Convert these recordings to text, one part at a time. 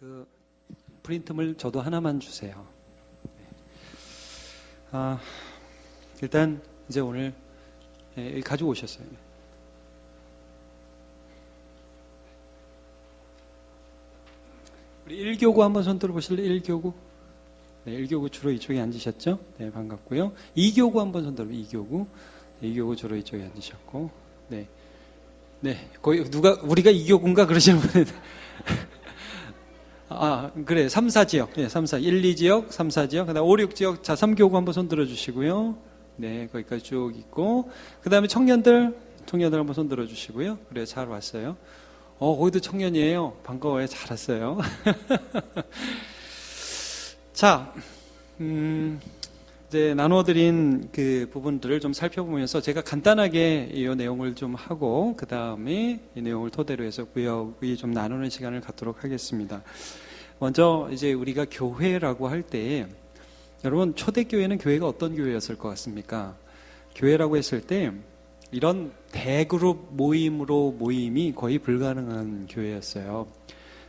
그 프린트물 저도 하나만 주세요. 일단 이제 오늘 가지고 오셨어요. 우리 1교구 한번 손 들어보실래요? 1교구. 네, 1교구 주로 이쪽에 앉으셨죠? 네, 반갑고요. 2교구 한번 손 들어보세요. 2교구. 2교구 주로 이쪽에 앉으셨고. 네. 네, 거의 우리가 2교구인가 그러시는 분이 그래. 3, 4지역. 네, 3, 4. 1, 2지역, 3, 4지역. 그 다음 5, 6지역. 자, 3교구 한번 손 들어주시고요. 네, 거기까지 쭉 있고. 그 다음에 청년들 한번 손 들어주시고요. 그래, 잘 왔어요. 거기도 청년이에요. 반가워요. 잘 왔어요. 자, 이제 나눠드린 그 부분들을 좀 살펴보면서 제가 간단하게 이 내용을 좀 하고, 그 다음에 이 내용을 토대로 해서 구역이 좀 나누는 시간을 갖도록 하겠습니다. 먼저 이제 우리가 교회라고 할 때, 여러분 초대교회는 교회가 어떤 교회였을 것 같습니까? 교회라고 했을 때 이런 대그룹 모임이 거의 불가능한 교회였어요.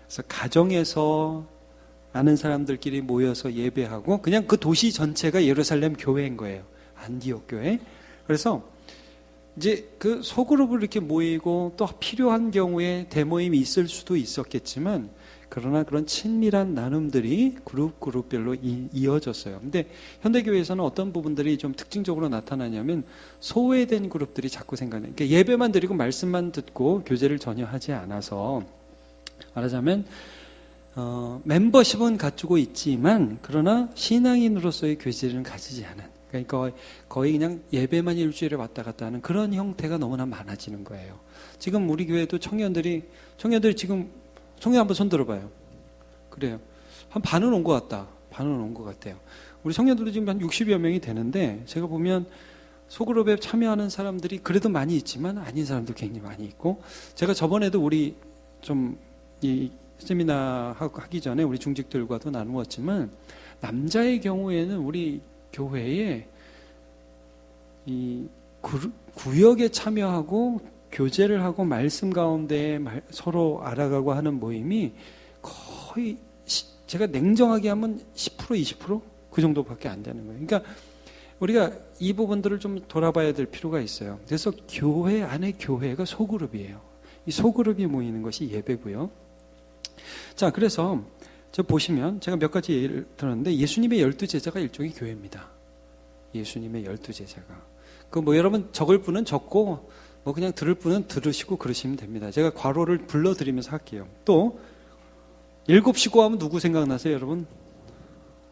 그래서 가정에서 많은 사람들끼리 모여서 예배하고 그냥 그 도시 전체가 예루살렘 교회인 거예요. 안디옥 교회. 그래서 이제 그 소그룹을 이렇게 모이고 또 필요한 경우에 대모임이 있을 수도 있었겠지만, 그러나 그런 친밀한 나눔들이 그룹별로 이어졌어요. 근데 현대교회에서는 어떤 부분들이 좀 특징적으로 나타나냐면 소외된 그룹들이 자꾸 생겨나요. 그러니까 예배만 드리고 말씀만 듣고 교제를 전혀 하지 않아서, 말하자면 멤버십은 갖추고 있지만 그러나 신앙인으로서의 교제를 가지지 않은, 그러니까 거의 그냥 예배만 일주일에 왔다 갔다 하는 그런 형태가 너무나 많아지는 거예요. 지금 우리 교회도 청년들이 지금 청년 한번 손 들어봐요. 그래요. 한 반은 온 것 같다. 반은 온 것 같아요. 우리 청년들도 지금 한 60여 명이 되는데, 제가 보면 소그룹에 참여하는 사람들이 그래도 많이 있지만 아닌 사람도 굉장히 많이 있고, 제가 저번에도 우리 좀 이 세미나 하기 전에 우리 중직들과도 나누었지만, 남자의 경우에는 우리 교회에 이 구역에 참여하고 교제를 하고 말씀 가운데 서로 알아가고 하는 모임이 거의 제가 냉정하게 하면 10%, 20% 그 정도밖에 안 되는 거예요. 그러니까 우리가 이 부분들을 좀 돌아봐야 될 필요가 있어요. 그래서 교회 안에 교회가 소그룹이에요. 이 소그룹이 모이는 것이 예배고요. 자, 그래서 저 보시면 제가 몇 가지 예를 들었는데, 예수님의 12제자가 일종의 교회입니다. 예수님의 12제자가. 여러분 적을 분은 적고 그냥 들을 분은 들으시고 그러시면 됩니다. 제가 괄호를 불러드리면서 할게요. 또 7식구 하면 누구 생각나세요, 여러분?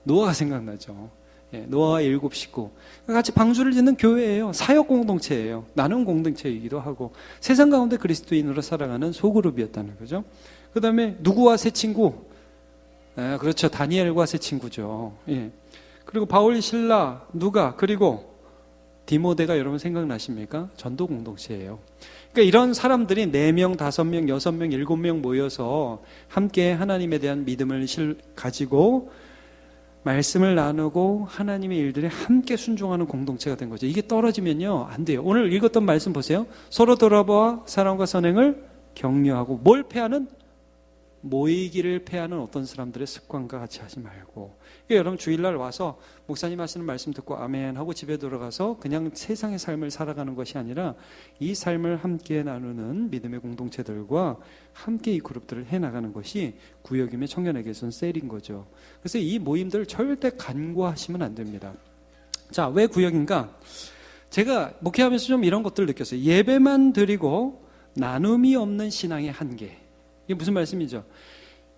노아가 생각나죠. 예, 노아와 7식구 같이 방주를 짓는 교회예요. 사역 공동체예요. 나눔 공동체이기도 하고, 세상 가운데 그리스도인으로 살아가는 소그룹이었다는 거죠. 그 다음에 누구와 새 친구? 그렇죠. 다니엘과 새 친구죠. 예. 그리고 바울, 실라, 누가, 그리고 디모데가 여러분 생각나십니까? 전도 공동체예요. 그러니까 이런 사람들이 4명, 5명, 6명, 7명 모여서 함께 하나님에 대한 믿음을 가지고 말씀을 나누고 하나님의 일들에 함께 순종하는 공동체가 된 거죠. 이게 떨어지면요 안 돼요. 오늘 읽었던 말씀 보세요. 서로 돌아보아 사랑과 선행을 격려하고, 뭘 패하는? 모이기를 패하는 어떤 사람들의 습관과 같이 하지 말고. 그러니까 여러분 주일날 와서 목사님 하시는 말씀 듣고 아멘 하고 집에 돌아가서 그냥 세상의 삶을 살아가는 것이 아니라, 이 삶을 함께 나누는 믿음의 공동체들과 함께 이 그룹들을 해나가는 것이 구역임의 청년에게서는 셀인 거죠. 그래서 이 모임들을 절대 간과하시면 안 됩니다. 자, 왜 구역인가? 제가 목회하면서 좀 이런 것들을 느꼈어요. 예배만 드리고 나눔이 없는 신앙의 한계. 이게 무슨 말씀이죠?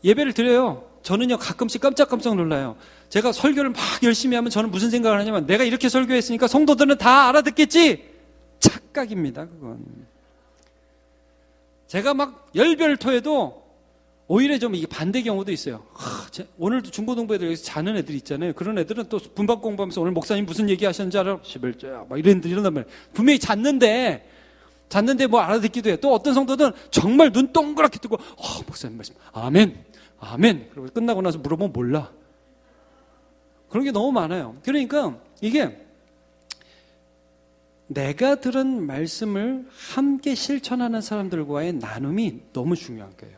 예배를 드려요. 저는요 가끔씩 깜짝깜짝 놀라요. 제가 설교를 막 열심히 하면 저는 무슨 생각을 하냐면, 내가 이렇게 설교했으니까 성도들은 다 알아듣겠지? 착각입니다, 그건. 제가 막 열별토해도 오히려 좀 이게 반대 경우도 있어요. 오늘도 중고등부 애들 여기서 자는 애들 있잖아요. 그런 애들은 또 분반 공부하면서 오늘 목사님 무슨 얘기 하셨는지 알아? 11조야 막 이런 애들 이런단 말이에요. 분명히 잤는데 뭐 알아듣기도 해요. 또 어떤 성도들은 정말 눈 동그랗게 뜨고 목사님 말씀 아멘 아멘 그리고 끝나고 나서 물어보면 몰라. 그런 게 너무 많아요. 그러니까 이게 내가 들은 말씀을 함께 실천하는 사람들과의 나눔이 너무 중요한 거예요.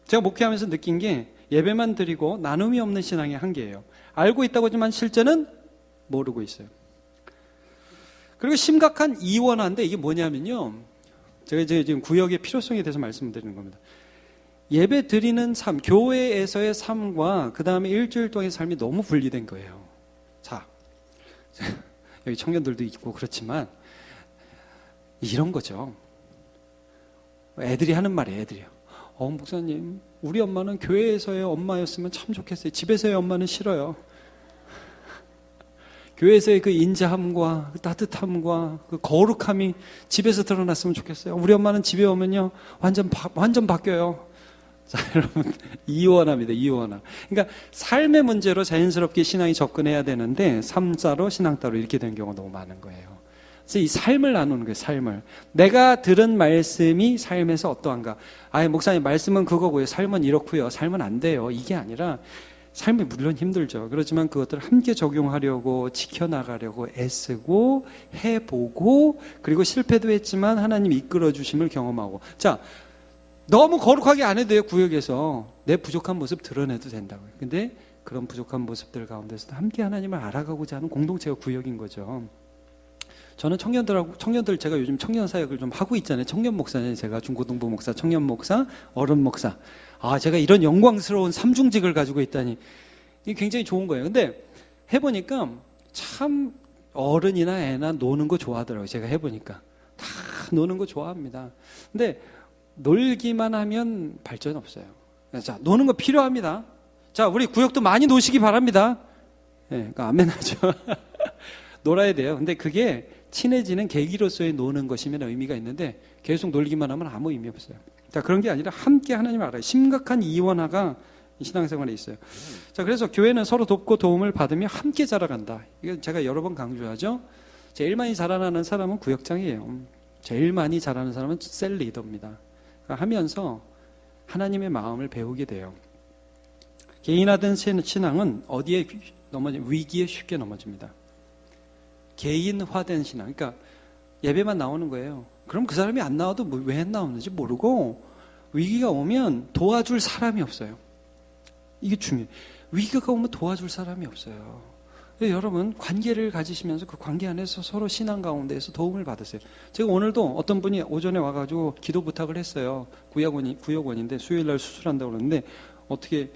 제가 목회하면서 느낀 게 예배만 드리고 나눔이 없는 신앙의 한계예요. 알고 있다고 하지만 실제는 모르고 있어요. 그리고 심각한 이원화인데 이게 뭐냐면요. 제가 이제 지금 구역의 필요성에 대해서 말씀드리는 겁니다. 예배 드리는 삶, 교회에서의 삶과 그 다음에 일주일 동안의 삶이 너무 분리된 거예요. 자, 여기 청년들도 있고 그렇지만 이런 거죠. 애들이 하는 말이에요, 애들이요. 목사님, 우리 엄마는 교회에서의 엄마였으면 참 좋겠어요. 집에서의 엄마는 싫어요. 교회에서의 그 인자함과 그 따뜻함과 그 거룩함이 집에서 드러났으면 좋겠어요. 우리 엄마는 집에 오면요, 완전 바뀌어요. 자, 여러분, 이원합니다, 이원합. 그러니까 삶의 문제로 자연스럽게 신앙이 접근해야 되는데, 삶 따로 신앙 따로 이렇게 된 경우가 너무 많은 거예요. 그래서 이 삶을 나누는 거예요, 삶을. 내가 들은 말씀이 삶에서 어떠한가. 목사님, 말씀은 그거고요. 삶은 이렇고요. 삶은 안 돼요. 이게 아니라, 삶이 물론 힘들죠. 그렇지만 그것들을 함께 적용하려고, 지켜나가려고 애쓰고, 해보고, 그리고 실패도 했지만 하나님이 이끌어 주심을 경험하고. 자, 너무 거룩하게 안 해도 돼요, 구역에서. 내 부족한 모습 드러내도 된다고요. 근데 그런 부족한 모습들 가운데서도 함께 하나님을 알아가고자 하는 공동체가 구역인 거죠. 저는 청년들 제가 요즘 청년 사역을 좀 하고 있잖아요. 청년 목사는 제가 중고등부 목사, 청년 목사, 어른 목사. 제가 이런 영광스러운 삼중직을 가지고 있다니. 이게 굉장히 좋은 거예요. 근데 해보니까 참 어른이나 애나 노는 거 좋아하더라고요. 제가 해보니까. 다 노는 거 좋아합니다. 근데 놀기만 하면 발전 없어요. 자, 노는 거 필요합니다. 자, 우리 구역도 많이 노시기 바랍니다. 그러니까 아멘 하죠. 놀아야 돼요. 근데 그게 친해지는 계기로서의 노는 것이면 의미가 있는데 계속 놀기만 하면 아무 의미 없어요. 자, 그런 게 아니라 함께 하나님을 알아요. 심각한 이원화가 신앙생활에 있어요. 자, 그래서 교회는 서로 돕고 도움을 받으며 함께 자라간다. 이건 제가 여러 번 강조하죠. 제일 많이 자라나는 사람은 구역장이에요. 제일 많이 자라는 사람은 셀 리더입니다. 그러니까 하면서 하나님의 마음을 배우게 돼요. 개인화된 신앙은 어디에 위기에 쉽게 넘어집니다. 개인화된 신앙. 그러니까 예배만 나오는 거예요. 그럼 그 사람이 안 나와도 왜 안 나오는지 모르고 위기가 오면 도와줄 사람이 없어요. 이게 중요해요. 위기가 오면 도와줄 사람이 없어요. 여러분 관계를 가지시면서 그 관계 안에서 서로 신앙 가운데에서 도움을 받으세요. 제가 오늘도 어떤 분이 오전에 와가지고 기도 부탁을 했어요. 구역원인데 수요일날 수술한다고 그러는데 어떻게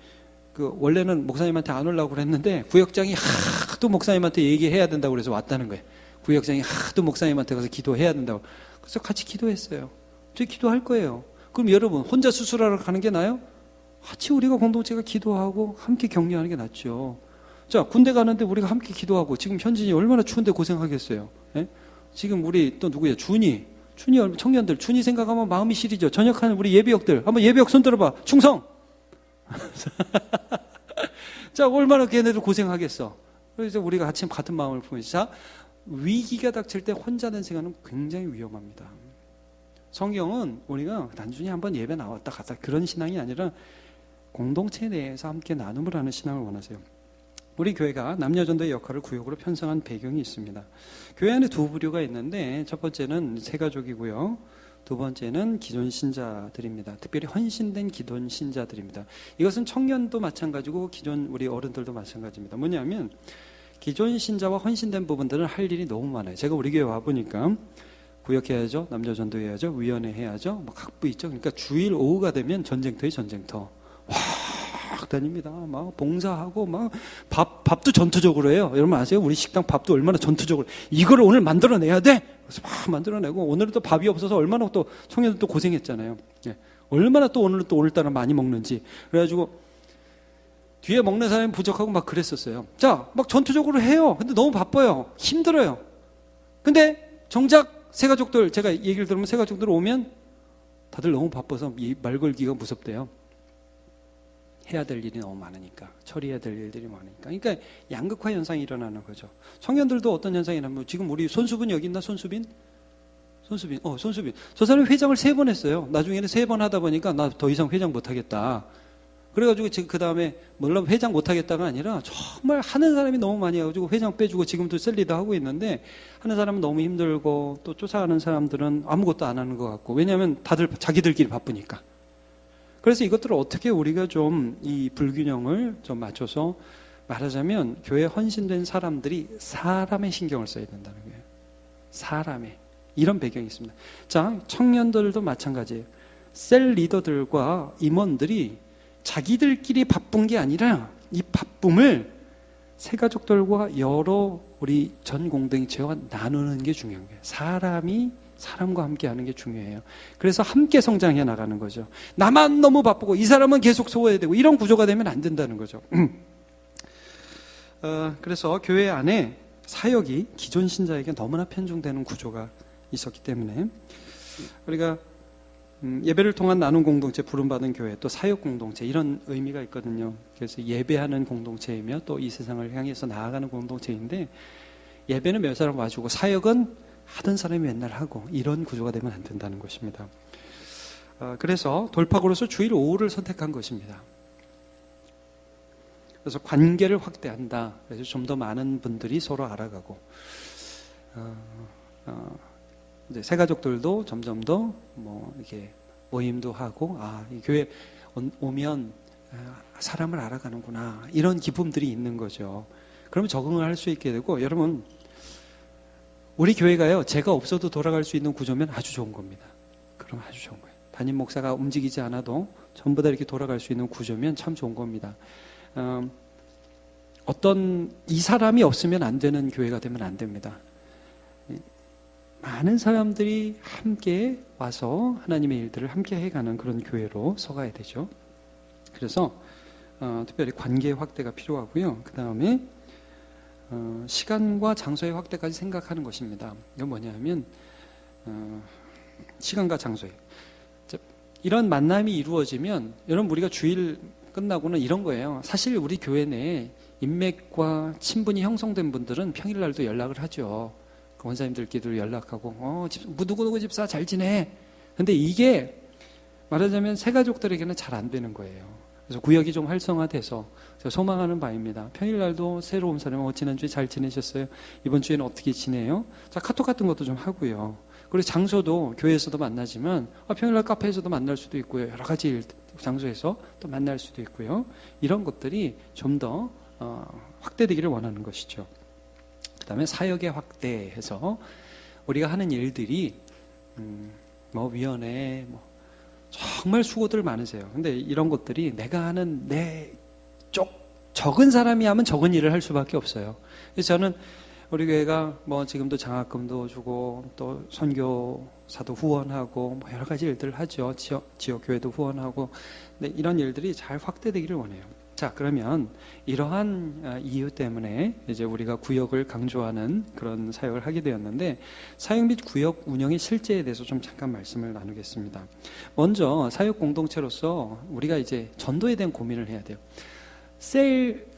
원래는 목사님한테 안 오려고 그랬는데 구역장이 하도 목사님한테 얘기해야 된다고 그래서 왔다는 거예요. 구역장이 하도 목사님한테 가서 기도해야 된다고. 그래서 같이 기도했어요. 저희 기도할 거예요. 그럼 여러분 혼자 수술하러 가는 게 나아요? 같이 우리가 공동체가 기도하고 함께 격려하는 게 낫죠. 자, 군대 가는데 우리가 함께 기도하고 지금 현진이 얼마나 추운데 고생하겠어요. 예? 지금 우리 또 누구예요? 준이 청년들 준이 생각하면 마음이 시리죠. 전역하는 우리 예비역들 한번 예비역 손 들어봐. 충성. 자, 얼마나 걔네들 고생하겠어. 그래서 우리가 같은 마음을 품으면서 자, 위기가 닥칠 때 혼자 된 생활은 굉장히 위험합니다. 성경은 우리가 단순히 한번 예배 나왔다 갔다 그런 신앙이 아니라 공동체 내에서 함께 나눔을 하는 신앙을 원하세요. 우리 교회가 남녀전도의 역할을 구역으로 편성한 배경이 있습니다. 교회 안에 두 부류가 있는데 첫 번째는 새가족이고요. 두 번째는 기존 신자들입니다. 특별히 헌신된 기존 신자들입니다. 이것은 청년도 마찬가지고 기존 우리 어른들도 마찬가지입니다. 뭐냐면 기존 신자와 헌신된 부분들은 할 일이 너무 많아요. 제가 우리 교회 와보니까 구역해야죠. 남녀전도 해야죠. 위원회 해야죠. 각부 있죠. 그러니까 주일 오후가 되면 전쟁터에 전쟁터. 확 다닙니다. 막 봉사하고 막 밥도 전투적으로 해요. 여러분 아세요? 우리 식당 밥도 얼마나 전투적으로 이거를 오늘 만들어내야 돼. 그래서 막 만들어내고 오늘은 또 밥이 없어서 얼마나 또 청년들 또 고생했잖아요. 예. 얼마나 또 오늘따라 많이 먹는지. 그래가지고 뒤에 먹는 사람이 부족하고 막 그랬었어요. 자, 막 전투적으로 해요. 근데 너무 바빠요. 힘들어요. 근데 정작 새가족들 제가 얘기를 들으면 새가족들 오면 다들 너무 바빠서 이 말 걸기가 무섭대요. 해야 될 일이 너무 많으니까 처리해야 될 일들이 많으니까 그러니까 양극화 현상이 일어나는 거죠. 청년들도 어떤 현상이 나면 지금 우리 손수빈 여기 있나? 손수빈 저 사람이 회장을 3번 했어요. 나중에는 3번 하다 보니까 나 더 이상 회장 못하겠다. 그래가지고 지금 그 다음에 물론 회장 못하겠다가 아니라 정말 하는 사람이 너무 많이 해가지고 회장 빼주고 지금도 셀리더 하고 있는데 하는 사람은 너무 힘들고 또 쫓아가는 사람들은 아무것도 안 하는 것 같고 왜냐하면 다들 자기들끼리 바쁘니까. 그래서 이것들을 어떻게 우리가 좀 이 불균형을 좀 맞춰서 말하자면 교회에 헌신된 사람들이 사람의 신경을 써야 된다는 거예요. 사람의. 이런 배경이 있습니다. 자, 청년들도 마찬가지예요. 셀 리더들과 임원들이 자기들끼리 바쁜 게 아니라 이 바쁨을 새가족들과 여러 우리 전 공동체와 나누는 게 중요한 거예요. 사람이 사람과 함께 하는 게 중요해요. 그래서 함께 성장해 나가는 거죠. 나만 너무 바쁘고 이 사람은 계속 소화해야 되고 이런 구조가 되면 안 된다는 거죠. 그래서 교회 안에 사역이 기존 신자에게 너무나 편중되는 구조가 있었기 때문에 우리가 예배를 통한 나눔 공동체, 부름받은 교회, 또 사역 공동체 이런 의미가 있거든요. 그래서 예배하는 공동체이며 또 이 세상을 향해서 나아가는 공동체인데 예배는 몇 사람 와주고 사역은 하던 사람이 맨날 하고 이런 구조가 되면 안 된다는 것입니다. 그래서 돌파구로서 주일 오후를 선택한 것입니다. 그래서 관계를 확대한다. 그래서 좀 더 많은 분들이 서로 알아가고 이제 새가족들도 점점 더 뭐 이렇게 모임도 하고 이 교회 오면 사람을 알아가는구나 이런 기쁨들이 있는 거죠. 그러면 적응을 할 수 있게 되고 여러분 우리 교회가요 제가 없어도 돌아갈 수 있는 구조면 아주 좋은 겁니다. 그럼 아주 좋은 거예요. 담임 목사가 움직이지 않아도 전부 다 이렇게 돌아갈 수 있는 구조면 참 좋은 겁니다. 어떤 이 사람이 없으면 안 되는 교회가 되면 안 됩니다. 많은 사람들이 함께 와서 하나님의 일들을 함께 해가는 그런 교회로 서가야 되죠. 그래서 특별히 관계 확대가 필요하고요. 그 다음에 시간과 장소의 확대까지 생각하는 것입니다. 이건 뭐냐면 시간과 장소에 이런 만남이 이루어지면 여러분 우리가 주일 끝나고는 이런 거예요. 사실 우리 교회 내에 인맥과 친분이 형성된 분들은 평일날도 연락을 하죠. 원사님들끼리도 연락하고 누구누구 집사 잘 지내. 근데 이게 말하자면 새가족들에게는 잘 안 되는 거예요. 그래서 구역이 좀 활성화돼서 제가 소망하는 바입니다. 평일날도 새로 온 사람은 지난주에 잘 지내셨어요? 이번 주에는 어떻게 지내요? 자, 카톡 같은 것도 좀 하고요. 그리고 장소도 교회에서도 만나지만 평일날 카페에서도 만날 수도 있고요. 여러 가지 장소에서 또 만날 수도 있고요. 이런 것들이 좀 더 확대되기를 원하는 것이죠. 그 다음에 사역의 확대해서 우리가 하는 일들이 위원회 정말 수고들 많으세요. 근데 이런 것들이 내가 하는 내 쪽 적은 사람이 하면 적은 일을 할 수밖에 없어요. 그래서 저는 우리 교회가 지금도 장학금도 주고 또 선교사도 후원하고 여러 가지 일들을 하죠. 지역 교회도 후원하고. 근데 이런 일들이 잘 확대되기를 원해요. 자, 그러면 이러한 이유 때문에 이제 우리가 구역을 강조하는 그런 사역을 하게 되었는데 사역 및 구역 운영의 실제에 대해서 좀 잠깐 말씀을 나누겠습니다. 먼저 사역 공동체로서 우리가 이제 전도에 대한 고민을 해야 돼요.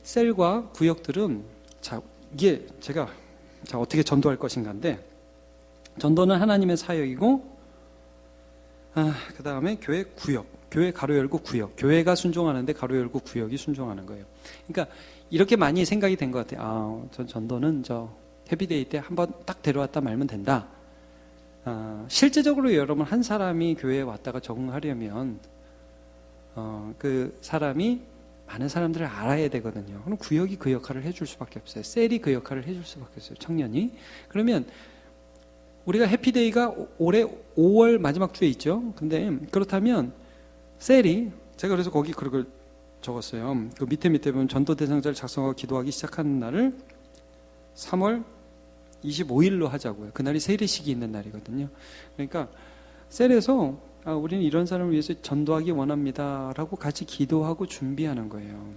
셀과 구역들은 이게 제가 어떻게 전도할 것인가인데 전도는 하나님의 사역이고 그 다음에 교회 구역, 교회 가로 열고 구역, 교회가 순종하는데 가로 열고 구역이 순종하는 거예요. 그러니까 이렇게 많이 생각이 된 것 같아요. 전도는 해피데이 때 한번 딱 데려왔다 말면 된다. 실제적으로 여러분 한 사람이 교회에 왔다가 적응하려면 그 사람이 많은 사람들을 알아야 되거든요. 그럼 구역이 그 역할을 해줄 수밖에 없어요. 셀이 그 역할을 해줄 수밖에 없어요. 청년이. 그러면 우리가 해피데이가 올해 5월 마지막 주에 있죠. 근데 그렇다면 셀이 제가 그래서 거기 그걸 적었어요. 그 밑에 보면 전도 대상자를 작성하고 기도하기 시작하는 날을 3월 25일로 하자고요. 그날이 세례식이 있는 날이거든요. 그러니까 셀에서 우리는 이런 사람을 위해서 전도하기 원합니다 라고 같이 기도하고 준비하는 거예요.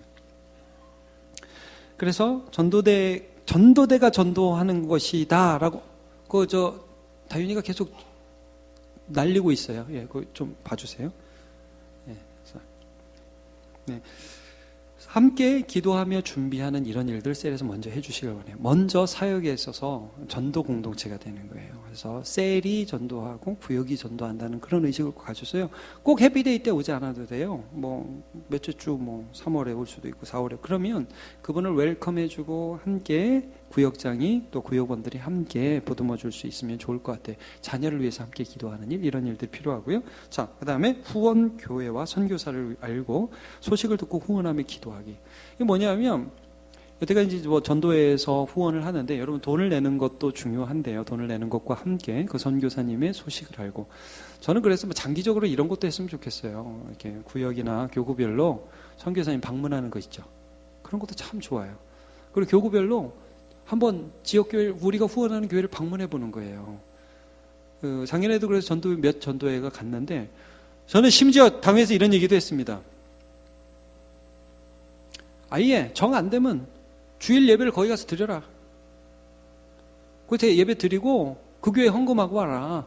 그래서 전도대가 전도하는 것이다 라고 다윤이가 계속 날리고 있어요. 그거 좀 봐주세요. 네. 함께 기도하며 준비하는 이런 일들 셀에서 먼저 해주시길 원해요. 먼저 사역에 있어서 전도 공동체가 되는 거예요. 그래서 셀이 전도하고 구역이 전도한다는 그런 의식을 가져서요. 꼭 해피데이 때 오지 않아도 돼요. 몇째 주 3월에 올 수도 있고 4월에. 그러면 그분을 웰컴해주고 함께 구역장이 또 구역원들이 함께 보듬어 줄 수 있으면 좋을 것 같아요. 자녀를 위해서 함께 기도하는 일, 이런 일들이 필요하고요. 자, 그 다음에 후원 교회와 선교사를 알고 소식을 듣고 후원하며 기도하기. 이게 뭐냐면 여태까지 이제 뭐 전도회에서 후원을 하는데 여러분 돈을 내는 것도 중요한데요. 돈을 내는 것과 함께 그 선교사님의 소식을 알고, 저는 그래서 뭐 장기적으로 이런 것도 했으면 좋겠어요. 이렇게 구역이나 교구별로 선교사님 방문하는 거 있죠. 그런 것도 참 좋아요. 그리고 교구별로 한번 지역교회, 우리가 후원하는 교회를 방문해 보는 거예요. 작년에도 그래서 몇 전도회가 갔는데, 저는 심지어 당회에서 이런 얘기도 했습니다. 아예 정 안 되면 주일 예배를 거기 가서 드려라. 거기 예배 드리고 그 교회 헌금하고 와라.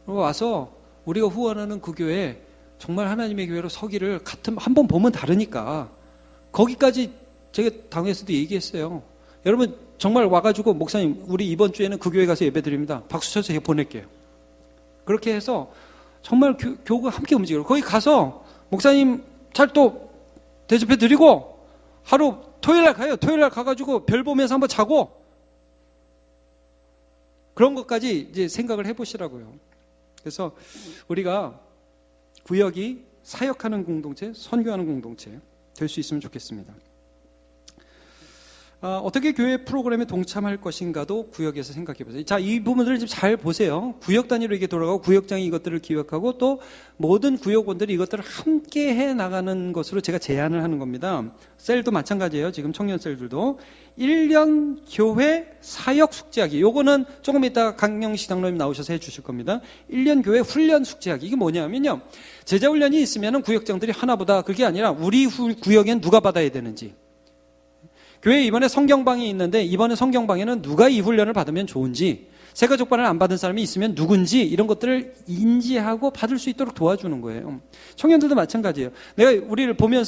그리고 와서 우리가 후원하는 그 교회 정말 하나님의 교회로 서기를 한번 보면 다르니까, 거기까지 제가 당회에서도 얘기했어요. 여러분 정말 와가지고 목사님 우리 이번 주에는 그 교회 가서 예배 드립니다. 박수 쳐서 제가 보낼게요. 그렇게 해서 정말 교구가 함께 움직여요. 거기 가서 목사님 찰또 대접해 드리고 하루 토요일 날 가요. 토요일 날 가가지고 별 보면서 한번 자고, 그런 것까지 이제 생각을 해보시라고요. 그래서 우리가 구역이 사역하는 공동체, 선교하는 공동체 될 수 있으면 좋겠습니다. 어떻게 교회 프로그램에 동참할 것인가도 구역에서 생각해 보세요. 자, 이 부분들을 좀 잘 보세요. 구역 단위로 이게 돌아가고 구역장이 이것들을 기획하고 또 모든 구역원들이 이것들을 함께 해 나가는 것으로 제가 제안을 하는 겁니다. 셀도 마찬가지예요. 지금 청년 셀들도 1년 교회 사역 숙제하기. 요거는 조금 이따 강영식 장로님 나오셔서 해 주실 겁니다. 1년 교회 훈련 숙제하기. 이게 뭐냐면요, 제자 훈련이 있으면 구역장들이 하나보다, 그게 아니라 우리 구역엔 누가 받아야 되는지, 교회에 이번에 성경방이 있는데 이번에 성경방에는 누가 이 훈련을 받으면 좋은지, 새가족반을 안 받은 사람이 있으면 누군지, 이런 것들을 인지하고 받을 수 있도록 도와주는 거예요. 청년들도 마찬가지예요. 내가 우리를 보면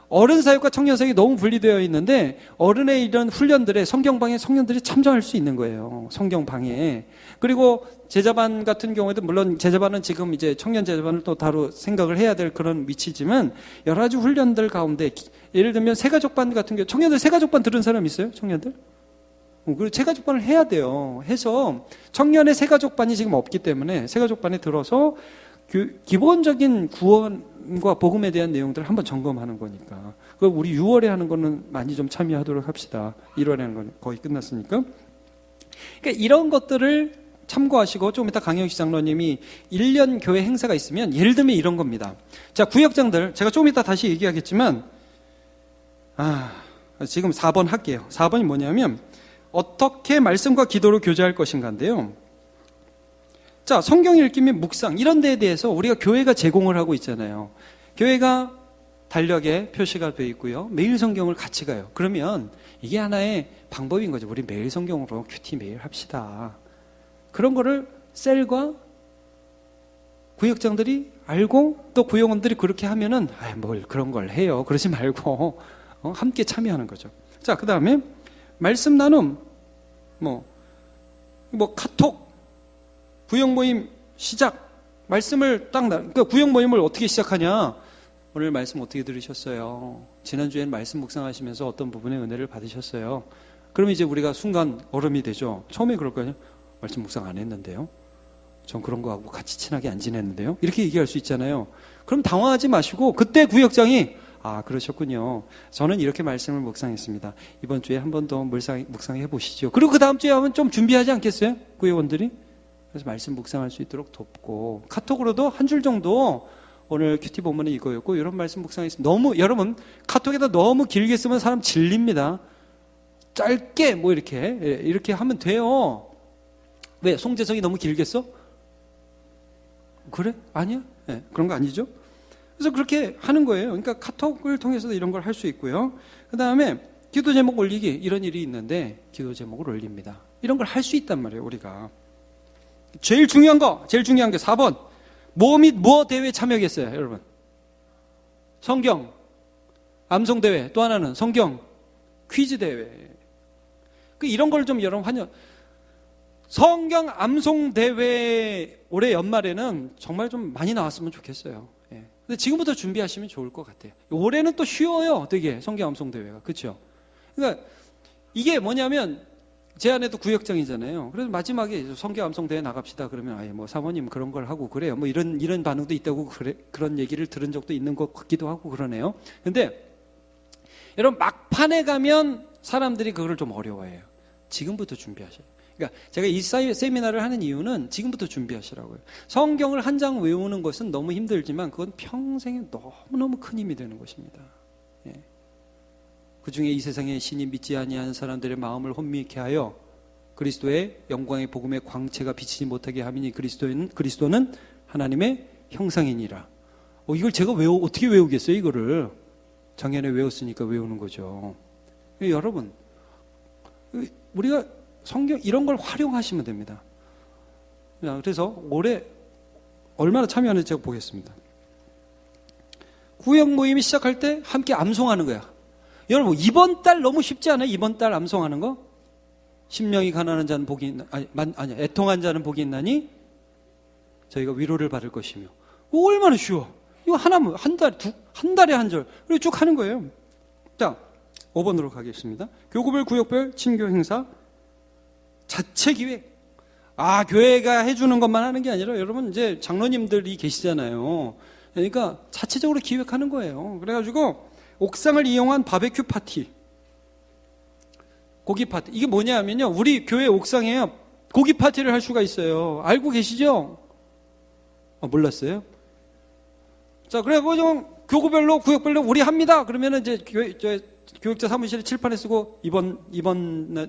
어른 사역과 청년 사역이 너무 분리되어 있는데, 어른의 이런 훈련들에 성경방에 청년들이 참여할 수 있는 거예요. 성경방에. 그리고 제자반 같은 경우에도, 물론 제자반은 지금 이제 청년 제자반을 또 따로 생각을 해야 될 그런 위치지만, 여러 가지 훈련들 가운데 예를 들면 새가족반 같은 경우, 청년들 새가족반 들은 사람 있어요? 청년들? 그리고 새가족반을 해야 돼요. 해서 청년의 새가족반이 지금 없기 때문에 새가족반에 들어서 기본적인 구원과 복음에 대한 내용들을 한번 점검하는 거니까. 그럼 우리 6월에 하는 거는 많이 좀 참여하도록 합시다. 1월에 하는 건 거의 끝났으니까. 그러니까 이런 것들을 참고하시고, 좀 이따 강영식 장로님이 1년 교회 행사가 있으면 예를 들면 이런 겁니다. 자, 구역장들 제가 좀 이따 다시 얘기하겠지만, 지금 4번 할게요. 4번이 뭐냐면 어떻게 말씀과 기도로 교제할 것인가인데요. 자, 성경 읽기 및 묵상 이런 데에 대해서 우리가 교회가 제공을 하고 있잖아요. 교회가 달력에 표시가 되어 있고요. 매일 성경을 같이 가요. 그러면 이게 하나의 방법인 거죠. 우리 매일 성경으로 큐티 매일 합시다. 그런 거를 셀과 구역장들이 알고, 또 구역원들이 그렇게 하면은 뭘 그런 걸 해요. 그러지 말고 함께 참여하는 거죠. 자, 그 다음에 말씀 나눔, 뭐 카톡, 구역 모임 시작, 말씀을 그러니까 구역 모임을 어떻게 시작하냐? 오늘 말씀 어떻게 들으셨어요? 지난주에는 말씀 묵상하시면서 어떤 부분의 은혜를 받으셨어요? 그러면 이제 우리가 순간 얼음이 되죠. 처음에 그럴 거예요. 말씀 묵상 안 했는데요. 전 그런 거하고 같이 친하게 안 지냈는데요. 이렇게 얘기할 수 있잖아요. 그럼 당황하지 마시고, 그때 구역장이 그러셨군요. 저는 이렇게 말씀을 묵상했습니다. 이번 주에 한 번 더 묵상해 보시죠. 그리고 그 다음 주에 하면 좀 준비하지 않겠어요? 구역원들이? 그래서 말씀 묵상할 수 있도록 돕고, 카톡으로도 한 줄 정도, 오늘 큐티 본문은 이거였고 이런 말씀 묵상했습니다. 여러분 카톡에다 너무 길게 쓰면 사람 질립니다. 짧게 이렇게 하면 돼요. 왜? 송재성이 너무 길게 써? 그래? 아니야? 네, 그런 거 아니죠? 그래서 그렇게 하는 거예요. 그러니까 카톡을 통해서도 이런 걸 할 수 있고요. 그 다음에 기도 제목 올리기, 이런 일이 있는데 기도 제목을 올립니다. 이런 걸 할 수 있단 말이에요, 우리가. 제일 중요한 게 4번. 뭐 및 뭐 대회에 참여하겠어요, 여러분? 성경, 암송대회, 또 하나는 성경, 퀴즈대회. 이런 걸 좀 여러분 성경 암송대회 올해 연말에는 정말 좀 많이 나왔으면 좋겠어요. 예. 근데 지금부터 준비하시면 좋을 것 같아요. 올해는 또 쉬워요, 되게 성경 암송대회가. 그렇죠? 그러니까 이게 뭐냐면 제 안에도 구역장이잖아요. 그래서 마지막에 성교 암송대회 나갑시다. 그러면 아예 뭐 사모님 그런 걸 하고 그래요. 뭐 이런 반응도 있다고 그런 얘기를 들은 적도 있는 것 같기도 하고 그러네요. 근데 여러분 막판에 가면 사람들이 그걸 좀 어려워해요. 지금부터 준비하셔요. 그러니까 제가 이 세미나를 하는 이유는 지금부터 준비하시라고요. 성경을 한 장 외우는 것은 너무 힘들지만 그건 평생에 너무너무 큰 힘이 되는 것입니다. 예. 그 중에 이 세상에 신이 믿지 아니하는 사람들의 마음을 혼미케 하여 그리스도의 영광의 복음의 광채가 비치지 못하게 함이니 그리스도는 하나님의 형상이니라. 이걸 제가 어떻게 외우겠어요, 이거를. 작년에 외웠으니까 외우는 거죠. 여러분, 우리가 성경 이런 걸 활용하시면 됩니다. 그래서 올해 얼마나 참여하는지 제가 보겠습니다. 구역 모임이 시작할 때 함께 암송하는 거야. 여러분, 이번 달 너무 쉽지 않아요? 이번 달 암송하는 거? 심령이 가난한 자는 복이 있나? 아니야. 애통한 자는 복이 있나니 저희가 위로를 받을 것이며. 얼마나 쉬워. 이거 하나면 한 달에 한 절. 그리고 쭉 하는 거예요. 자, 5번으로 가겠습니다. 교구별, 구역별, 친교 행사, 자체 기획. 교회가 해주는 것만 하는 게 아니라 여러분 이제 장로님들이 계시잖아요. 그러니까 자체적으로 기획하는 거예요. 그래가지고 옥상을 이용한 바베큐 파티, 고기 파티. 이게 뭐냐면요, 우리 교회 옥상에 고기 파티를 할 수가 있어요. 알고 계시죠? 몰랐어요? 자, 그래 좀 교구별로, 구역별로 우리 합니다. 그러면은 이제 교육자 사무실에 칠판에 쓰고 이번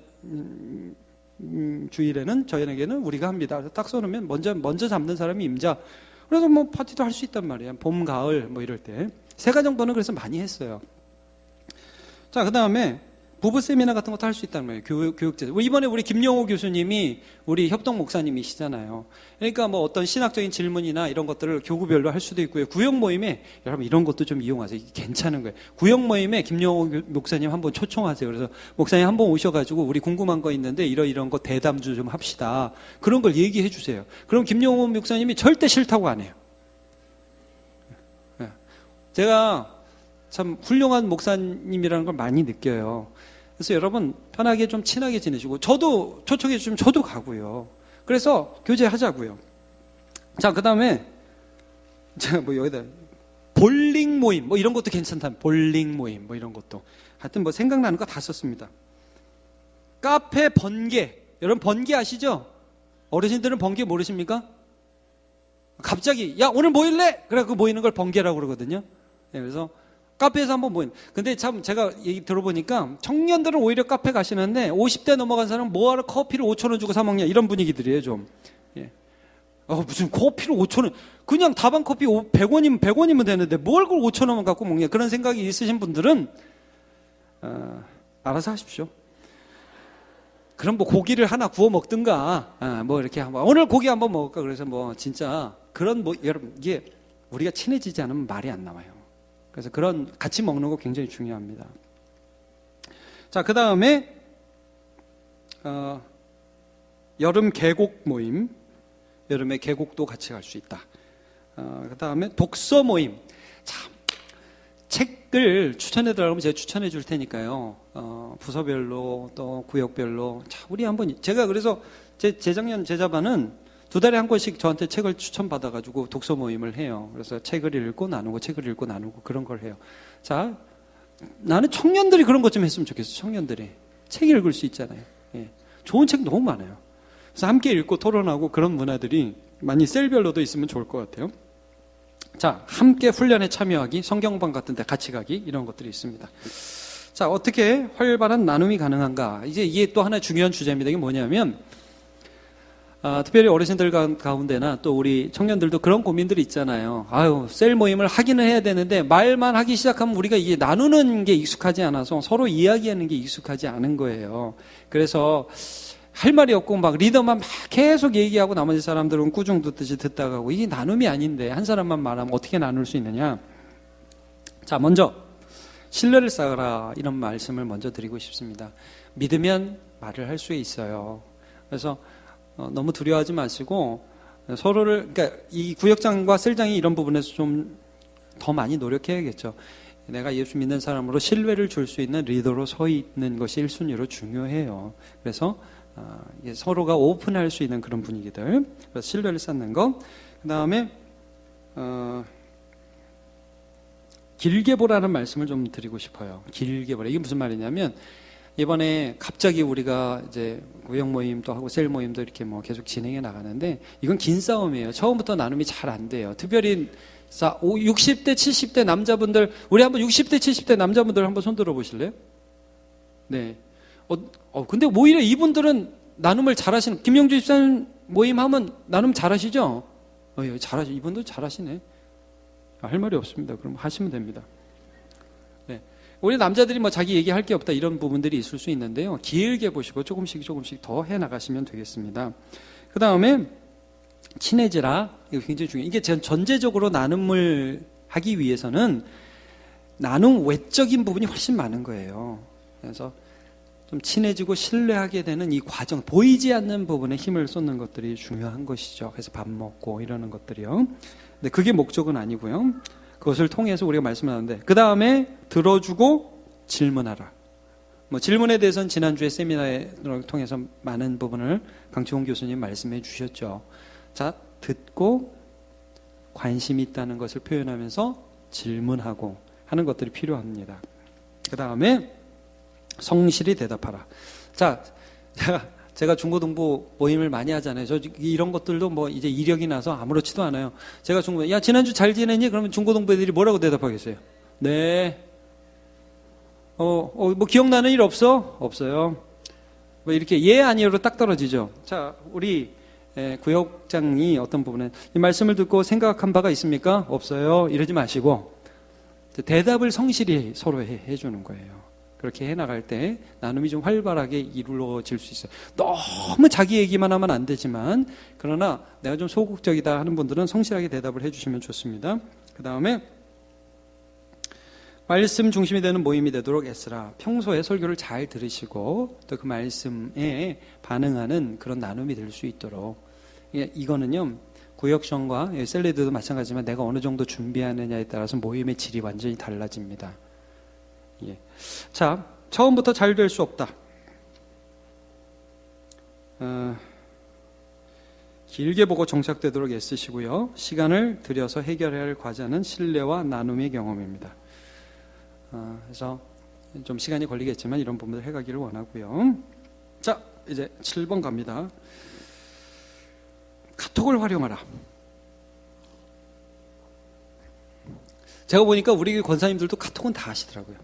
주일에는 저희에게는 우리가 합니다. 그래서 딱 써놓으면 먼저 잡는 사람이 임자. 그래서 뭐 파티도 할 수 있단 말이에요. 봄, 가을 뭐 이럴 때. 3가 정도는 그래서 많이 했어요. 자, 그 다음에 부부 세미나 같은 것도 할 수 있단 말이에요. 교육제. 이번에 우리 김영호 교수님이 우리 협동 목사님이시잖아요. 그러니까 뭐 어떤 신학적인 질문이나 이런 것들을 교구별로 할 수도 있고요. 구역 모임에 여러분 이런 것도 좀 이용하세요. 이게 괜찮은 거예요. 구역 모임에 김영호 목사님 한번 초청하세요. 그래서 목사님 한번 오셔가지고 우리 궁금한 거 있는데 이런 거 대담주 좀 합시다. 그런 걸 얘기해 주세요. 그럼 김영호 목사님이 절대 싫다고 안 해요. 제가 참 훌륭한 목사님이라는 걸 많이 느껴요. 그래서 여러분 편하게 좀 친하게 지내시고 저도 초청해 주시면 저도 가고요. 그래서 교제하자고요. 자, 그 다음에 제가 뭐 여기다 볼링 모임 뭐 이런 것도 괜찮다. 볼링 모임 뭐 이런 것도 하여튼 뭐 생각나는 거 다 썼습니다. 카페 번개. 여러분 번개 아시죠? 어르신들은 번개 모르십니까? 갑자기 야 오늘 모일래? 그래 그 모이는 걸 번개라고 그러거든요. 네, 그래서 카페에서 한번 모이는. 근데 참 제가 얘기 들어보니까 청년들은 오히려 카페 가시는데 50대 넘어간 사람은 뭐하러 커피를 5,000원 주고 사 먹냐 이런 분위기들이에요 좀. 예. 무슨 커피를 5,000원. 그냥 다방 커피 100원이면 되는데 뭘 그걸 5,000원만 갖고 먹냐 그런 생각이 있으신 분들은 알아서 하십시오. 그럼 뭐 고기를 하나 구워 먹든가 뭐 이렇게 한번 오늘 고기 한번 먹을까. 그래서 뭐 진짜 그런 뭐 여러분 이게 우리가 친해지지 않으면 말이 안 나와요. 그래서 그런 같이 먹는 거 굉장히 중요합니다. 자, 그 다음에 여름 계곡 모임, 여름에 계곡도 같이 갈 수 있다. 그 다음에 독서 모임. 참 책을 추천해달라고 하면 제가 추천해 줄 테니까요. 부서별로 또 구역별로. 자, 우리 한번 제가 그래서 재작년 제자반은 2달에 한 권씩 저한테 책을 추천받아가지고 독서 모임을 해요. 그래서 책을 읽고 나누고 그런 걸 해요. 자, 나는 청년들이 그런 것 좀 했으면 좋겠어. 청년들이 책 읽을 수 있잖아요. 예. 좋은 책 너무 많아요. 그래서 함께 읽고 토론하고 그런 문화들이 많이 셀별로도 있으면 좋을 것 같아요. 자, 함께 훈련에 참여하기, 성경방 같은 데 같이 가기 이런 것들이 있습니다. 자, 어떻게 활발한 나눔이 가능한가? 이제 이게 또 하나의 중요한 주제입니다. 이게 뭐냐면 특별히 어르신들 가운데나 또 우리 청년들도 그런 고민들이 있잖아요. 셀 모임을 하기는 해야 되는데 말만 하기 시작하면 우리가 이게 나누는 게 익숙하지 않아서 서로 이야기하는 게 익숙하지 않은 거예요. 그래서 할 말이 없고 막 리더만 막 계속 얘기하고 나머지 사람들은 꾸중 듣듯이 듣다 가고 이게 나눔이 아닌데 한 사람만 말하면 어떻게 나눌 수 있느냐. 자, 먼저 신뢰를 쌓아라 이런 말씀을 먼저 드리고 싶습니다. 믿으면 말을 할 수 있어요. 그래서 너무 두려워하지 마시고 서로를, 그러니까 이 구역장과 셀장이 이런 부분에서 좀 더 많이 노력해야겠죠. 내가 예수 믿는 사람으로 신뢰를 줄 수 있는 리더로 서 있는 것이 1순위로 중요해요. 그래서 서로가 오픈할 수 있는 그런 분위기들, 그래서 신뢰를 쌓는 것. 그 다음에 길게 보라는 말씀을 좀 드리고 싶어요. 길게 보라. 이게 무슨 말이냐면, 이번에 갑자기 우리가 이제 구역 모임도 하고 셀 모임도 이렇게 뭐 계속 진행해 나가는데, 이건 긴 싸움이에요. 처음부터 나눔이 잘 안 돼요. 특별히 60대, 70대 남자분들, 우리 한번 60대, 70대 남자분들 한번 손 들어 보실래요? 네. 근데 오히려 이분들은 나눔을 잘하시는, 김영주 집사님 모임 하면 나눔 잘하시죠? 이분도 잘하시네. 할 말이 없습니다. 그럼 하시면 됩니다. 네. 우리 남자들이 뭐 자기 얘기할 게 없다 이런 부분들이 있을 수 있는데요. 길게 보시고 조금씩 더 해 나가시면 되겠습니다. 그 다음에 친해지라. 이거 굉장히 중요해요. 이게 전제적으로 나눔을 하기 위해서는 나눔 외적인 부분이 훨씬 많은 거예요. 그래서 좀 친해지고 신뢰하게 되는 이 과정, 보이지 않는 부분에 힘을 쏟는 것들이 중요한 것이죠. 그래서 밥 먹고 이러는 것들이요. 근데 그게 목적은 아니고요. 그것을 통해서 우리가 말씀하는데, 그 다음에 들어주고 질문하라. 뭐 질문에 대해서는 지난주에 세미나를 통해서 많은 부분을 강치홍 교수님 말씀해 주셨죠. 자, 듣고 관심이 있다는 것을 표현하면서 질문하고 하는 것들이 필요합니다. 그 다음에 성실히 대답하라. 자, 제가 중고등부 모임을 많이 하잖아요. 저 이런 것들도 뭐 이제 이력이 나서 아무렇지도 않아요. 제가 야, 지난주 잘 지냈니? 그러면 중고등부 애들이 뭐라고 대답하겠어요? 네. 뭐 기억나는 일 없어? 없어요. 뭐 이렇게 예, 아니요로 딱 떨어지죠. 자, 우리 구역장이 어떤 부분에 이 말씀을 듣고 생각한 바가 있습니까? 없어요. 이러지 마시고 대답을 성실히 서로 해주는 거예요. 그렇게 해나갈 때 나눔이 좀 활발하게 이루어질 수 있어요. 너무 자기 얘기만 하면 안 되지만, 그러나 내가 좀 소극적이다 하는 분들은 성실하게 대답을 해주시면 좋습니다. 그 다음에 말씀 중심이 되는 모임이 되도록 애쓰라. 평소에 설교를 잘 들으시고 또 그 말씀에 반응하는 그런 나눔이 될 수 있도록. 이거는요, 구역션과 셀레드도 마찬가지지만 내가 어느 정도 준비하느냐에 따라서 모임의 질이 완전히 달라집니다. 예. 자, 처음부터 잘 될 수 없다. 길게 보고 정착되도록 애쓰시고요. 시간을 들여서 해결해야 할 과제는 신뢰와 나눔의 경험입니다. 그래서 좀 시간이 걸리겠지만 이런 부분들 해가기를 원하고요. 자, 이제 7번 갑니다. 카톡을 활용하라. 제가 보니까 우리 권사님들도 카톡은 다 하시더라고요.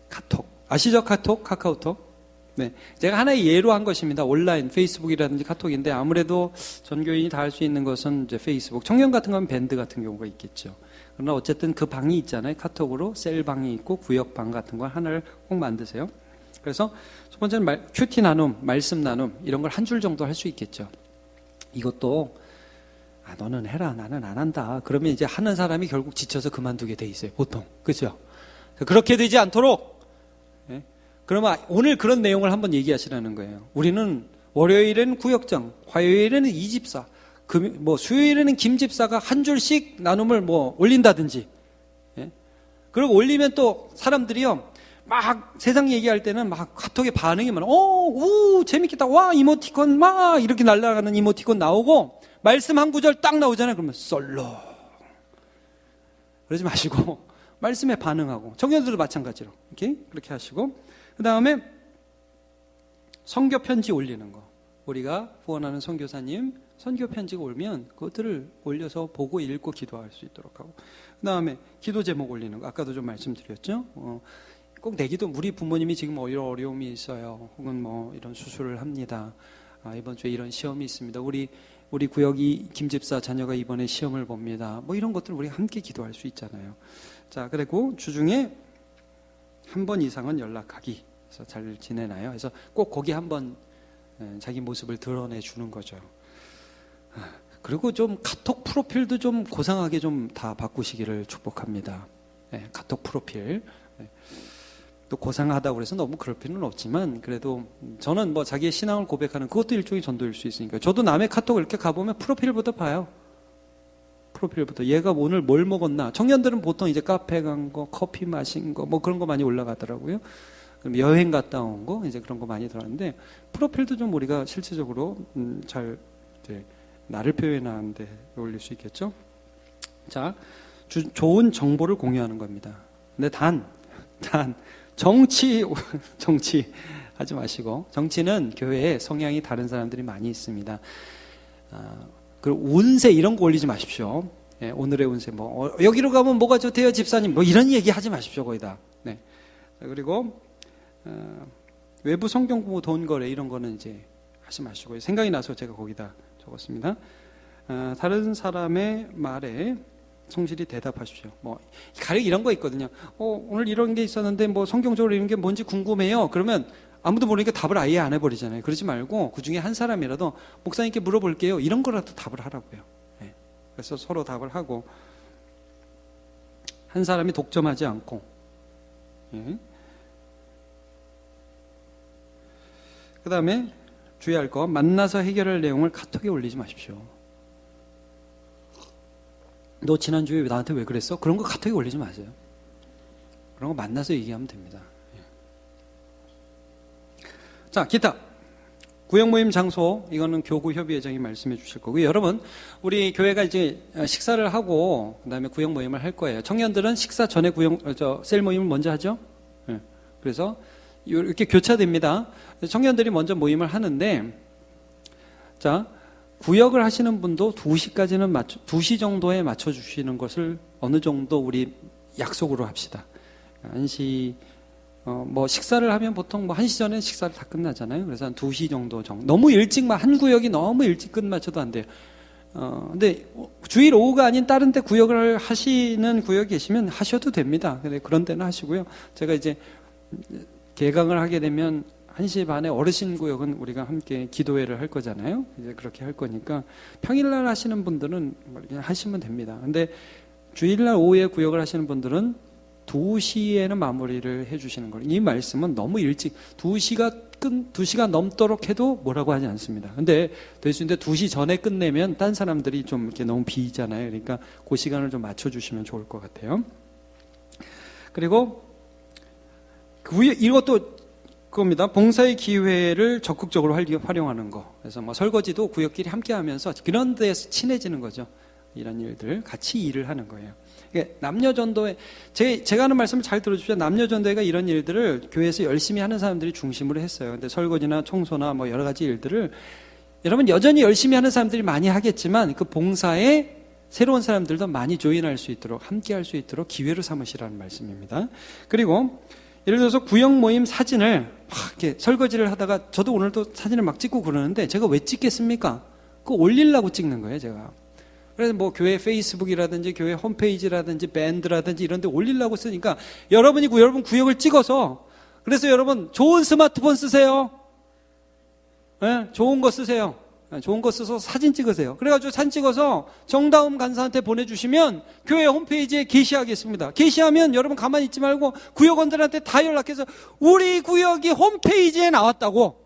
카톡. 아시죠? 카카오톡? 네. 제가 하나의 예로 한 것입니다. 온라인, 페이스북이라든지 카톡인데 아무래도 전교인이 다 할 수 있는 것은 이제 페이스북. 청년 같은 건 밴드 같은 경우가 있겠죠. 그러나 어쨌든 그 방이 있잖아요. 카톡으로 셀방이 있고 구역방 같은 걸 하나를 꼭 만드세요. 그래서 첫 번째는 큐티 나눔, 말씀 나눔 이런 걸 한 줄 정도 할 수 있겠죠. 이것도 너는 해라, 나는 안 한다. 그러면 이제 하는 사람이 결국 지쳐서 그만두게 돼 있어요. 보통. 그렇죠? 그렇게 되지 않도록 그러면 오늘 그런 내용을 한번 얘기하시라는 거예요. 우리는 월요일에는 구역장, 화요일에는 이집사, 수요일에는 김집사가 한 줄씩 나눔을 올린다든지. 그리고 올리면 또 사람들이요, 막 세상 얘기할 때는 막 카톡에 반응이 많아. 재밌겠다. 와, 이모티콘 막 이렇게 날아가는 이모티콘 나오고 말씀 한 구절 딱 나오잖아요. 그러면 썰렁. 그러지 마시고 말씀에 반응하고, 청년들도 마찬가지로 그렇게 하시고, 그 다음에 선교 편지 올리는 거. 우리가 후원하는 선교사님 선교 편지가 오면 그것들을 올려서 보고 읽고 기도할 수 있도록 하고, 그 다음에 기도 제목 올리는 거. 아까도 좀 말씀드렸죠. 꼭 내 기도, 우리 부모님이 지금 어려움이 있어요. 혹은 이런 수술을 합니다. 이번 주에 이런 시험이 있습니다. 우리 구역이 김집사 자녀가 이번에 시험을 봅니다. 이런 것들을 우리가 함께 기도할 수 있잖아요. 자, 그리고 주중에 한 번 이상은 연락하기. 그래서 잘 지내나요? 그래서 꼭 거기 한번 자기 모습을 드러내 주는 거죠. 그리고 좀 카톡 프로필도 좀 고상하게 좀 다 바꾸시기를 축복합니다. 카톡 프로필. 또 고상하다고 해서 너무 그럴 필요는 없지만, 그래도 저는 자기의 신앙을 고백하는 그것도 일종의 전도일 수 있으니까. 저도 남의 카톡을 이렇게 가보면 프로필부터 봐요. 프로필부터 얘가 오늘 뭘 먹었나. 청년들은 보통 이제 카페 간 거, 커피 마신 거, 뭐 그런 거 많이 올라가더라고요. 그럼 여행 갔다 온 거, 이제 그런 거 많이 들어왔는데, 프로필도 좀 우리가 실질적으로 잘 이제 나를 표현하는데 올릴 수 있겠죠. 자, 좋은 정보를 공유하는 겁니다. 근데 정치 하지 마시고, 정치는 교회에 성향이 다른 사람들이 많이 있습니다. 그리고 운세 이런 거 올리지 마십시오. 예, 오늘의 운세 여기로 가면 뭐가 좋대요 집사님, 이런 얘기 하지 마십시오. 거의 다. 네. 그리고 외부 성경 공부, 돈 거래 이런 거는 이제 하지 마시고요. 생각이 나서 제가 거기다 적었습니다. 다른 사람의 말에 성실히 대답하십시오. 가령 이런 거 있거든요. 오늘 이런 게 있었는데 성경적으로 이런 게 뭔지 궁금해요. 그러면 아무도 모르니까 답을 아예 안 해버리잖아요. 그러지 말고 그 중에 한 사람이라도 목사님께 물어볼게요. 이런 거라도 답을 하라고요. 네. 그래서 서로 답을 하고, 한 사람이 독점하지 않고. 네. 그 다음에 주의할 거, 만나서 해결할 내용을 카톡에 올리지 마십시오. 너 지난주에 나한테 왜 그랬어? 그런 거 카톡에 올리지 마세요. 그런 거 만나서 얘기하면 됩니다. 자, 기타. 구역 모임 장소, 이거는 교구협의회장이 말씀해 주실 거고요. 여러분, 우리 교회가 이제 식사를 하고, 그 다음에 구역 모임을 할 거예요. 청년들은 식사 전에 셀 모임을 먼저 하죠? 네. 그래서 이렇게 교차됩니다. 청년들이 먼저 모임을 하는데, 자, 구역을 하시는 분도 2시까지는 2시 정도에 맞춰주시는 것을 어느 정도 우리 약속으로 합시다. 1시, 식사를 하면 보통 1시 전에 식사를 다 끝나잖아요. 그래서 한 2시 정도 너무 일찍만, 한 구역이 너무 일찍 끝마쳐도 안 돼요. 근데 주일 오후가 아닌 다른 데 구역을 하시는 구역이 계시면 하셔도 됩니다. 근데 그런 데는 하시고요. 제가 이제 개강을 하게 되면 1시 반에 어르신 구역은 우리가 함께 기도회를 할 거잖아요. 이제 그렇게 할 거니까 평일날 하시는 분들은 그냥 하시면 됩니다. 근데 주일날 오후에 구역을 하시는 분들은 2시에는 마무리를 해주시는 거예요. 이 말씀은 너무 일찍 2시가 넘도록 해도 뭐라고 하지 않습니다. 근데 될 수 있는데 2시 전에 끝내면 딴 사람들이 좀 이렇게 너무 비잖아요. 그러니까 그 시간을 좀 맞춰주시면 좋을 것 같아요. 그리고 이것도 그겁니다. 봉사의 기회를 적극적으로 활용하는 거. 그래서 설거지도 구역끼리 함께 하면서 그런 데에서 친해지는 거죠. 이런 일들 같이 일을 하는 거예요. 남녀전도회, 제가 하는 말씀을 잘 들어주시죠. 남녀전도회가 이런 일들을 교회에서 열심히 하는 사람들이 중심으로 했어요. 근데 설거지나 청소나 여러 가지 일들을 여러분 여전히 열심히 하는 사람들이 많이 하겠지만 그 봉사에 새로운 사람들도 많이 조인할 수 있도록, 함께 할 수 있도록 기회로 삼으시라는 말씀입니다. 그리고 예를 들어서 구역 모임 사진을 막 이렇게 설거지를 하다가, 저도 오늘도 사진을 막 찍고 그러는데 제가 왜 찍겠습니까? 그거 올리려고 찍는 거예요, 제가. 그래서 교회 페이스북이라든지 교회 홈페이지라든지 밴드라든지 이런 데 올리려고 쓰니까 여러분 구역을 찍어서, 그래서 여러분 좋은 스마트폰 쓰세요. 네? 좋은 거 쓰세요. 좋은 거 써서 사진 찍으세요. 그래가지고 사진 찍어서 정다움 간사한테 보내주시면 교회 홈페이지에 게시하겠습니다. 게시하면 여러분 가만히 있지 말고 구역원들한테 다 연락해서 우리 구역이 홈페이지에 나왔다고,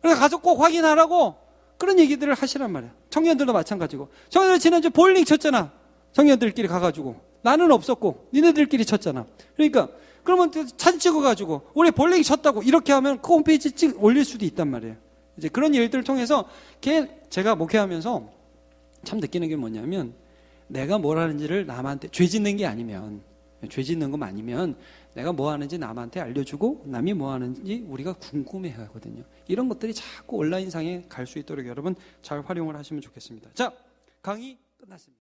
그래서 가서 꼭 확인하라고, 그런 얘기들을 하시란 말이에요. 청년들도 마찬가지고. 청년들 지난주 볼링 쳤잖아. 청년들끼리 가가지고. 나는 없었고 니네들끼리 쳤잖아. 그러니까 그러면 사진 찍어가지고 우리 볼링 쳤다고 이렇게 하면 그 홈페이지에 올릴 수도 있단 말이에요. 이제 그런 일들을 통해서 제가 목회하면서 참 느끼는 게 뭐냐면, 내가 뭘 하는지를 남한테, 죄 짓는 게 아니면, 죄 짓는 것 아니면 내가 뭐 하는지 남한테 알려주고 남이 뭐 하는지 우리가 궁금해 하거든요. 이런 것들이 자꾸 온라인상에 갈 수 있도록 여러분 잘 활용을 하시면 좋겠습니다. 자, 강의 끝났습니다.